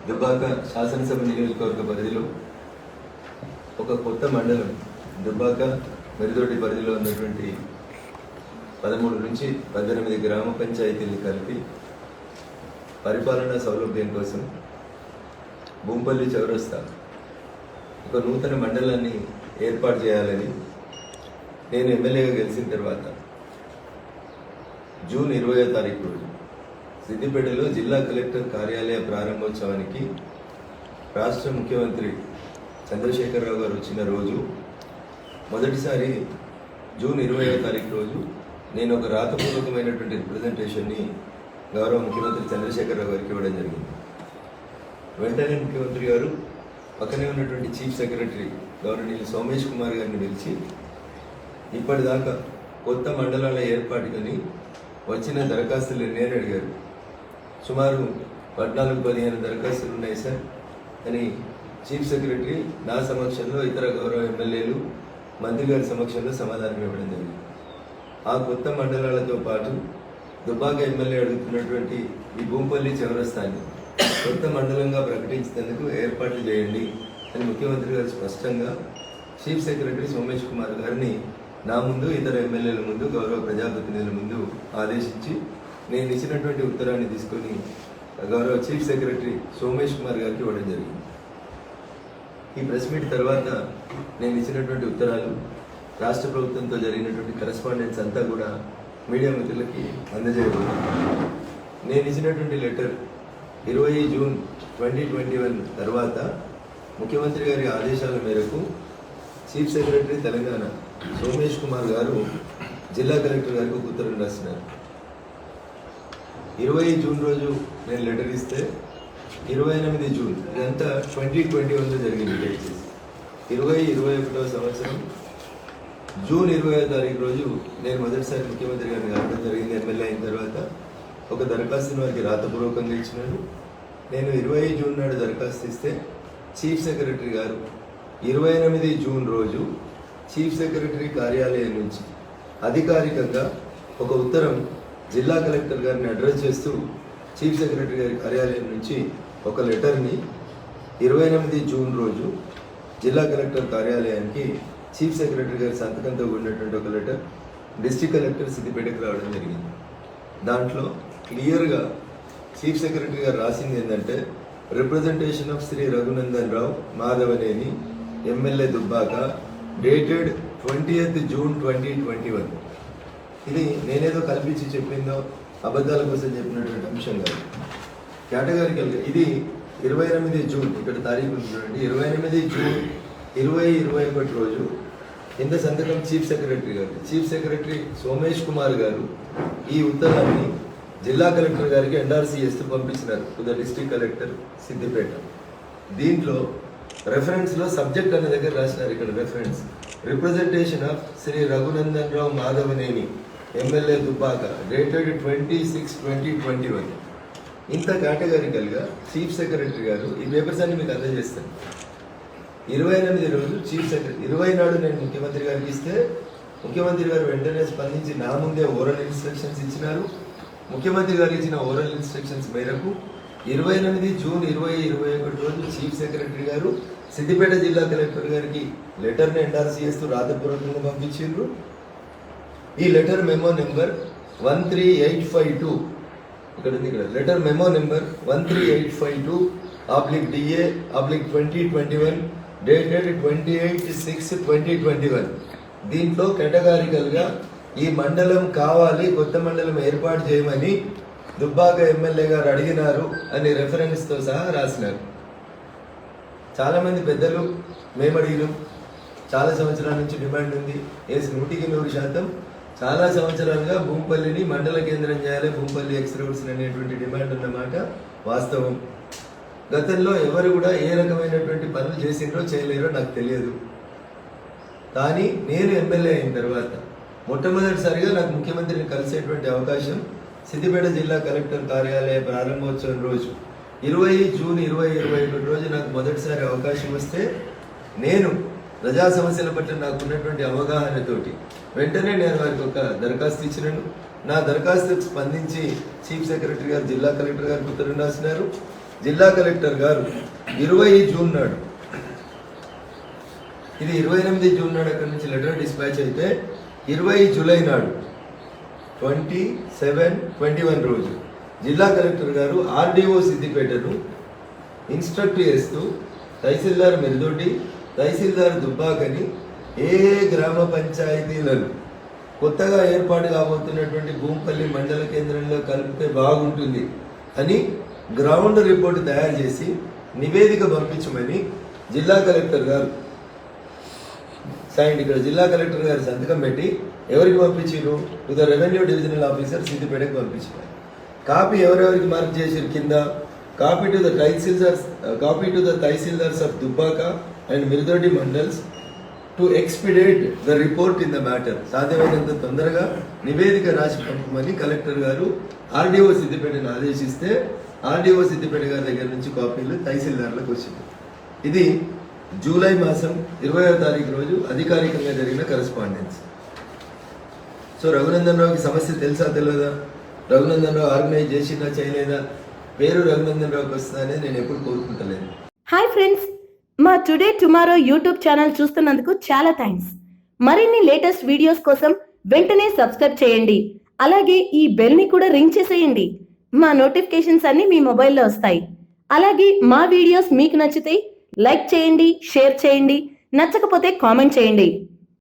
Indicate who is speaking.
Speaker 1: దుబ్బాక శాసనసభ నియోజకవర్గ పరిధిలో ఒక కొత్త మండలం దుబ్బాక మెరిదోటి పరిధిలో ఉన్నటువంటి 13 నుంచి 18 గ్రామ పంచాయతీలు కలిపి పరిపాలనా సౌలభ్యం కోసం భూంపల్లి చౌరస్తా ఒక నూతన మండలాన్ని ఏర్పాటు చేయాలని నేను ఎమ్మెల్యేగా గెలిచిన తర్వాత జూన్ 20వ తారీఖు రోజు సిద్దిపేటలో జిల్లా కలెక్టర్ కార్యాలయ ప్రారంభోత్సవానికి రాష్ట్ర ముఖ్యమంత్రి చంద్రశేఖరరావు గారు వచ్చిన రోజు మొదటిసారి జూన్ 20వ తారీఖు రోజు నేను ఒక రాతపూర్వకమైనటువంటి రిప్రజెంటేషన్ని గౌరవ ముఖ్యమంత్రి చంద్రశేఖరరావు గారికి ఇవ్వడం జరిగింది. వెంటనే ముఖ్యమంత్రి గారు పక్కనే ఉన్నటువంటి చీఫ్ సెక్రటరీ గౌరవనీయులు సోమేష్ కుమార్ గారిని పిలిచి ఇప్పటిదాకా కొత్త మండలాల ఏర్పాటుకని వచ్చిన దరఖాస్తులు ఎన్ని అడిగారు. సుమారు 14-15 దరఖాస్తులు ఉన్నాయి సార్ అని చీఫ్ సెక్రటరీ నా సమక్షంలో ఇతర గౌరవ ఎమ్మెల్యేలు మంత్రి గారి సమక్షంలో సమాధానం ఇవ్వడం జరిగింది. ఆ కొత్త మండలాలతో పాటు దుబ్బాక ఎమ్మెల్యే అడుగుతున్నటువంటి ఈ భూంపల్లి చౌరస్తాన్ని కొత్త మండలంగా ప్రకటించేందుకు ఏర్పాట్లు చేయండి అని ముఖ్యమంత్రి గారు స్పష్టంగా చీఫ్ సెక్రటరీ సోమేష్ కుమార్ గారిని నా ముందు ఇతర ఎమ్మెల్యేల ముందు గౌరవ ప్రజాప్రతినిధుల ముందు ఆదేశించి నేను ఇచ్చినటువంటి ఉత్తరాన్ని తీసుకొని గౌరవ చీఫ్ సెక్రటరీ సోమేష్ కుమార్ గారికి ఇవ్వడం జరిగింది. ఈ ప్రెస్ మీట్ తర్వాత నేను ఇచ్చినటువంటి ఉత్తరాలు రాష్ట్ర ప్రభుత్వంతో జరిగినటువంటి కరెస్పాండెన్స్ అంతా కూడా మీడియా మిత్రులకి అందజేయబోతున్నాను. నేను ఇచ్చినటువంటి లెటర్ 20 జూన్ 2021 తర్వాత ముఖ్యమంత్రి గారి ఆదేశాల మేరకు చీఫ్ సెక్రటరీ తెలంగాణ సోమేష్ కుమార్ గారు జిల్లా కలెక్టర్ గారికి ఒక ఉత్తరం రాసినారు. 20 జూన్ రోజు నేను లెటర్ ఇస్తే 28 జూన్ ఇదంతా 2021లో జరిగింది. దయచేసి 2021వ సంవత్సరం జూన్ 20వ తారీఖు రోజు నేను మొదటిసారి ముఖ్యమంత్రి గారిని కలవడం జరిగింది. ఎమ్మెల్యే అయిన తర్వాత ఒక దరఖాస్తును వారికి రాతపూర్వకంగా ఇచ్చినాడు. నేను 20 జూన్ నాడు దరఖాస్తు ఇస్తే చీఫ్ సెక్రటరీ గారు 28 జూన్ రోజు చీఫ్ సెక్రటరీ కార్యాలయం నుంచి అధికారికంగా ఒక ఉత్తరం జిల్లా కలెక్టర్ గారిని అడ్రస్ చేస్తూ చీఫ్ సెక్రటరీ గారి కార్యాలయం నుంచి ఒక లెటర్ని 28 జూన్ రోజు జిల్లా కలెక్టర్ కార్యాలయానికి చీఫ్ సెక్రటరీ గారి సంతకంతో ఉన్నటువంటి ఒక లెటర్ డిస్ట్రిక్ట్ కలెక్టర్ సిద్దిపేటకు రావడం జరిగింది. దాంట్లో క్లియర్గా చీఫ్ సెక్రటరీ గారు రాసింది ఏంటంటే representation of Shri Raghunandan Rao Madhavaneni MLA Dubbaka dated 20th June 2021. ఇది నేనేదో కల్పించి చెప్పిందో అబద్ధాల కోసం చెప్పినటువంటి అంశం కాదు. కేటగారికల్గా ఇది 28 జూన్ ఇక్కడ తారీఖు చూడండి. 28 జూన్ 2021 రోజు కింద సంతకం చీఫ్ సెక్రటరీ గారు. చీఫ్ సెక్రటరీ సోమేష్ కుమార్ గారు ఈ ఉత్తరాన్ని జిల్లా కలెక్టర్ గారికి ఎండార్సీ చేస్తూ పంపించినారు to the district collector Siddipet. దీంట్లో రెఫరెన్స్లో సబ్జెక్ట్ అనే దగ్గర రాసినారు. ఇక్కడ reference representation of Shri Raghunandan Rao Madhavaneni MLA Dubbaka dated 26/2021. ఇంత కేటగారికల్గా చీఫ్ సెక్రటరీ గారు ఈ పేపర్స్ అన్ని మీకు అందజేస్తాను. 28 రోజు చీఫ్ సెక్రటరీ 20 నాడు నేను ముఖ్యమంత్రి గారికి ఇస్తే ముఖ్యమంత్రి గారు వెంటనే స్పందించి నా ముందే ఓరల్ ఇన్స్ట్రక్షన్స్ ఇచ్చినారు. ముఖ్యమంత్రి గారు ఇచ్చిన ఓరల్ ఇన్స్ట్రక్షన్స్ మేరకు 28 జూన్ 2021 రోజు చీఫ్ సెక్రటరీ గారు సిద్దిపేట జిల్లా కలెక్టర్ గారికి లెటర్ని ఎండార్సీ చేస్తూ రాతపూర్వకంగా పంపించారు. ఈ లెటర్ మెమో నెంబర్ 13852 ఇక్కడ ఉంది. ఇక్కడ letter memo number 13852/DA/2021 dated 28/6/2021. దీంట్లో కేటగారికల్గా ఈ మండలం కావాలి, కొత్త మండలం ఏర్పాటు చేయమని దుబ్బాక ఎమ్మెల్యే గారు అడిగినారు అని రెఫరెన్స్తో సహా రాసినారు. చాలామంది పెద్దలు మేము అడిగినాం, చాలా సంవత్సరాల నుంచి డిమాండ్ ఉంది. 100% చాలా సంవత్సరాలుగా భూంపల్లిని మండల కేంద్రం చేయాలి, భూంపల్లి ఎక్స్ రోడ్స్ అనేటువంటి డిమాండ్ ఉన్నమాట వాస్తవం. గతంలో ఎవరు కూడా ఏ రకమైనటువంటి పనులు చేసిండ్రో చేయలేరో నాకు తెలియదు. కానీ నేను ఎమ్మెల్యే అయిన తర్వాత మొట్టమొదటిసారిగా నాకు ముఖ్యమంత్రిని కలిసేటువంటి అవకాశం సిద్దిపేట జిల్లా కలెక్టర్ కార్యాలయ ప్రారంభోత్సవం రోజు 20 జూన్ 2021 రోజు నాకు మొదటిసారి అవకాశం వస్తే నేను ప్రజా సమస్యల పట్ల నాకు ఉన్నటువంటి అవగాహనతోటి వెంటనే నేను వారికి ఒక దరఖాస్తు ఇచ్చినాను. నా దరఖాస్తుకు స్పందించి చీఫ్ సెక్రటరీ గారు జిల్లా కలెక్టర్ గారికి ఉత్తరం రాసినారు. జిల్లా కలెక్టర్ గారు 20 జూన్ నాడు, ఇది 28 జూన్ నాడు అక్కడి నుంచి లెటర్ డిస్పాచ్ అయితే 20 జూలై నాడు 21 రోజు జిల్లా కలెక్టర్ గారు ఆర్డీఓ సిద్దిపేటను ఇన్స్ట్రక్ట్ చేస్తూ తహసీల్దార్ మిర్దొడ్డి, తహసీల్దార్ దుబ్బాకని ఏ గ్రామ పంచాయతీలను కొత్తగా ఏర్పాటు కాబోతున్నటువంటి భూంపల్లి మండల కేంద్రంలో కలిపితే బాగుంటుంది అని గ్రౌండ్ రిపోర్ట్ తయారు చేసి నివేదిక పంపించమని జిల్లా కలెక్టర్ గారు సైన్, ఇక్కడ జిల్లా కలెక్టర్ గారు సంతకం పెట్టి ఎవరికి పంపించారు? To the revenue divisional officer సిద్దిపేటకి పంపించారు. కాపీ ఎవరెవరికి మార్క్ చేసారు కింద? Copy to the tahsildars of Dubbaka and Mirdoddi mandals to expedite the report in the matter. సాధ్యమైనంత తొందరగా నివేదిక రాసి పంపమని కలెక్టర్ గారు ఆర్డీఓ సిద్దిపేటను ఆదేశిస్తే ఆర్డీఓ సిద్దిపేట గారి దగ్గర నుంచి కాపీలు తహసీల్దార్లకు వచ్చింది. ఇది జూలై మాసం 20వ తారీఖు రోజు అధికారికంగా జరిగిన కరెస్పాండెన్స్. సో రఘునందన్ రావుకి సమస్య తెలుసా తెలియదా? రఘునందన్ రావు ఆర్గనైజ్ చేసినా చేయలేదా? పేరు రఘునందన్ రావుకి వస్తుందా అనేది నేను ఎప్పుడు కోరుకుంటలేదు.
Speaker 2: హాయ్ ఫ్రెండ్స్, మా టుడే టుమారో యూట్యూబ్ ఛానల్ చూస్తున్నందుకు చాలా థ్యాంక్స్. మరిన్ని లేటెస్ట్ వీడియోస్ కోసం వెంటనే సబ్స్క్రైబ్ చేయండి. అలాగే ఈ బెల్ ని కూడా రింగ్ చేసేయండి. మా నోటిఫికేషన్స్ అన్ని మీ మొబైల్లో వస్తాయి. అలాగే మా వీడియోస్ మీకు నచ్చితే లైక్ చేయండి, షేర్ చేయండి, నచ్చకపోతే కామెంట్ చేయండి.